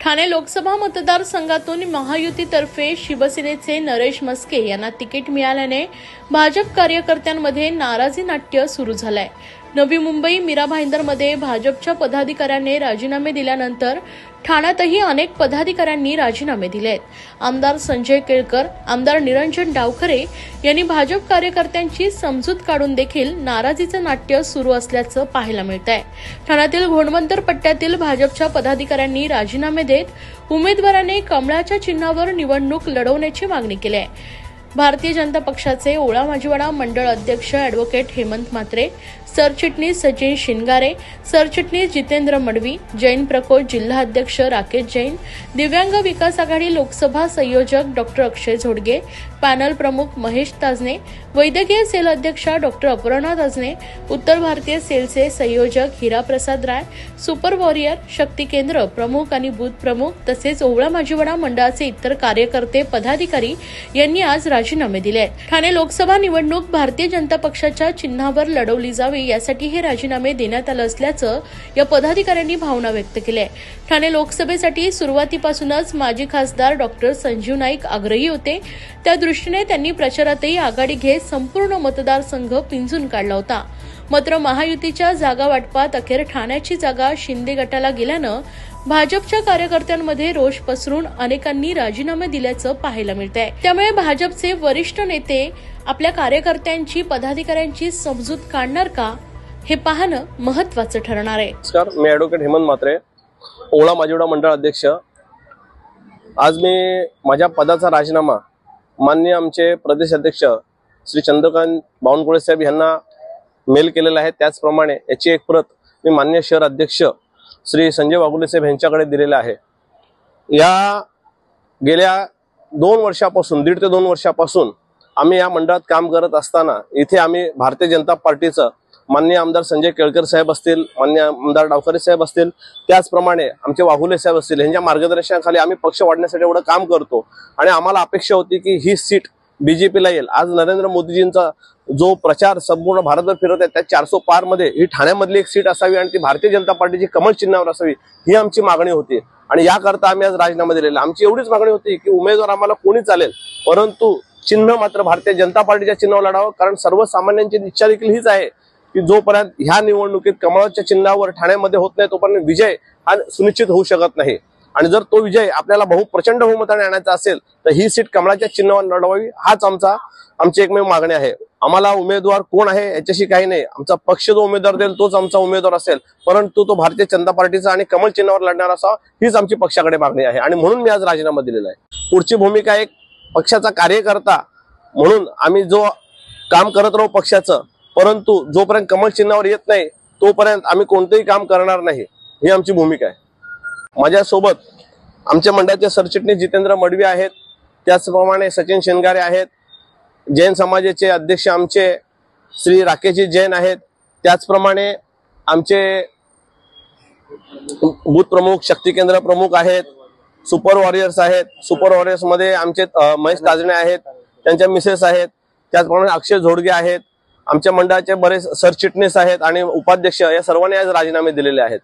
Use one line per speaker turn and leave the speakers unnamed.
ठाणे लोकसभा मतदारसंघातून महायुतीतर्फे शिवसेनेचे नरेश मस्के यांना तिकीट मिळाल्याने भाजप कार्यकर्त्यांमध्ये नाराजी नाट्य सुरू झालंय। नवी मुंबई मीरा भाईंदरमध्ये भाजपच्या पदाधिकाऱ्यांनी राजीनामे दिल्यानंतर ठाण्यातही अनेक पदाधिकाऱ्यांनी राजीनामे दिलेत। आमदार संजय केळकर, आमदार निरंजन डावखरे यांनी भाजप कार्यकर्त्यांची समजूत काढून देखील नाराजीचं नाट्य सुरू असल्याचं पाहायला मिळतंय। ठाण्यातील घोणवंतर पट्ट्यातील भाजपच्या पदाधिकाऱ्यांनी राजीनामे देत उमेदवाराने कमळाच्या चिन्हावर निवडणूक लढवण्याची मागणी केली आहे। भारतीय जनता पक्षाचे ओळा माजीवाडा मंडळ अध्यक्ष ॲडव्होकेट हेमंत म्हात्रे, सरचिटणीस सचिन शिनगारे, सरचिटणीस जितेंद्र मडवी, जैन प्रकोष्ठ जिल्हा अध्यक्ष राकेश जैन, दिव्यांग विकास आघाडी लोकसभा संयोजक डॉक्टर अक्षय झोडगे, पॅनल प्रमुख महेश ताजने, वैद्यकीय सेल अध्यक्षा डॉक्टर अपर्णा ताजने, उत्तर भारतीय सेलचे संयोजक हिराप्रसाद राय, सुपर वॉरियर, शक्ती केंद्र प्रमुख आणि बूथ प्रमुख तसेच ओवळा माजीवाडा मंडळाचे इतर कार्यकर्ते पदाधिकारी यांनी आज राजीनामे दिले आहेत। ठाणे लोकसभा निवडणूक भारतीय जनता पक्षाच्या चिन्हावर लढवली जावी यासाठी हे राजीनामे देण्यात आलं असल्याचं या पदाधिकाऱ्यांनी भावना व्यक्त केली आहे। ठाणे लोकसभेसाठी सुरुवातीपासूनच माजी खासदार डॉक्टर संजीव नाईक आग्रही होते, त्या दृष्टीने त्यांनी प्रचारातही आघाडी घेत संपूर्ण मतदारसंघ पिंजून काढला होता। मात्र महायुतीच्या जागा वाटपात अखेर ठाण्याची जागा शिंदे गटाला गेल्यानं भाजपच्या कार्यकर्त्यांमध्ये रोष पसरून अनेकांनी राजीनामे दिल्याचं पाहायला मिळतंय। त्यामुळे भाजपचे वरिष्ठ नेते आपल्या कार्यकर्त्यांची पदाधिकाऱ्यांची समजूत काढणार का हे पाहणं महत्त्वाचं ठरणार आहे।
नमस्कार, मी ॲडव्होकेट हेमंत म्हात्रे, ओळा माजीवाडा मंडळ अध्यक्ष। आज मी माझ्या पदाचा राजीनामा माननीय आमचे प्रदेश अध्यक्ष श्री चंद्रकांत बावनकुळे साहेब यांना मेल केलेला आहे। त्याचप्रमाणे याची एक प्रत मी माननीय शहर अध्यक्ष श्री संजय वाघुले साहेब यांच्याकडे दिलेला आहे। या गेल्या 2 वर्षापासून 1.5 ते 2 वर्षापासून आम्ही या मंडळात काम करत असताना इथे आम्ही भारतीय जनता पार्टीचं माननीय आमदार संजय केळकर साहेब असतील, माननीय आमदार डावखरे साहेब असतील, त्याचप्रमाणे आमचे वाघुले साहेब असतील, यांच्या मार्गदर्शनाखाली आम्ही पक्ष वाढण्यासाठी एवढं काम करतो आणि आम्हाला अपेक्षा होती की ही सीट बीजेपीला येईल। आज नरेंद्र मोदीजींचा जो प्रचार संपूर्ण भारतभर फिरत आहे त्या 400 पार मध्ये ही ठाण्यामधली एक सीट असावी आणि ती भारतीय जनता पार्टीची कमळ चिन्हावर असावी ही आमची मागणी होती आणि याकरता आम्ही आज राजीनामा दिलेला। आमची एवढीच मागणी होती की उमेदवार आम्हाला कोणी चालेल, परंतु चिन्ह मात्र भारतीय जनता पार्टीच्या चिन्हावर लढावं, कारण सर्वसामान्यांची इच्छा देखील हीच आहे की जोपर्यंत ह्या निवडणुकीत कमळाच्या चिन्हावर ठाण्यामध्ये होत नाही तोपर्यंत विजय हा सुनिश्चित होऊ शकत नाही। आणि जर तो विजय आपल्याला प्रचंड बहुमताने आणायचा असेल तर ही सीट कमळाच्या चिन्हावर लढवावी, हाच आमची एकमेव मागणी आहे। आम्हाला उमेदवार कोण आहे याच्याशी काही नाही, आमचा पक्ष जो उमेदवार देईल तोच आमचा उमेदवार असेल, परंतु तो भारतीय जनता पार्टीचा आणि कमळ चिन्हावर लढणार असा हीच आमची पक्षाकडे मागणी आहे आणि म्हणून मी आज राजीनामा दिलेला आहे। पुढची भूमिका एक पक्षाचा कार्यकर्ता म्हणून आम्ही जो काम करत राहू पक्षाचं, परंतु जोपर्यंत कमळ चिन्हावर येत नाही तोपर्यंत आम्ही कोणतेही काम करणार नाही, ही आमची भूमिका आहे। माझ्यासोबत आमच्या मंडळाचे सरचिटणीस जितेंद्र मडवी आहेत, त्याचप्रमाणे सचिन शिनगारे आहेत, जैन समाजाचे अध्यक्ष आमचे श्री राकेश जैन आहेत, त्याचप्रमाणे आमचे बूथ प्रमुख शक्ती केंद्र प्रमुख आहेत, सुपर वॉरियर्स आहेत, सुपर वॉरियर्स मध्ये आमचे महेश ताजणे आहेत, त्यांच्या मिसेस आहेत, त्याचप्रमाणे अक्षय झोडगे आहेत, आमच्या मंडळाचे बरेच सरचिटणीस आहेत आणि उपाध्यक्ष या सर्वांनी आज राजीनामे दिलेले आहेत।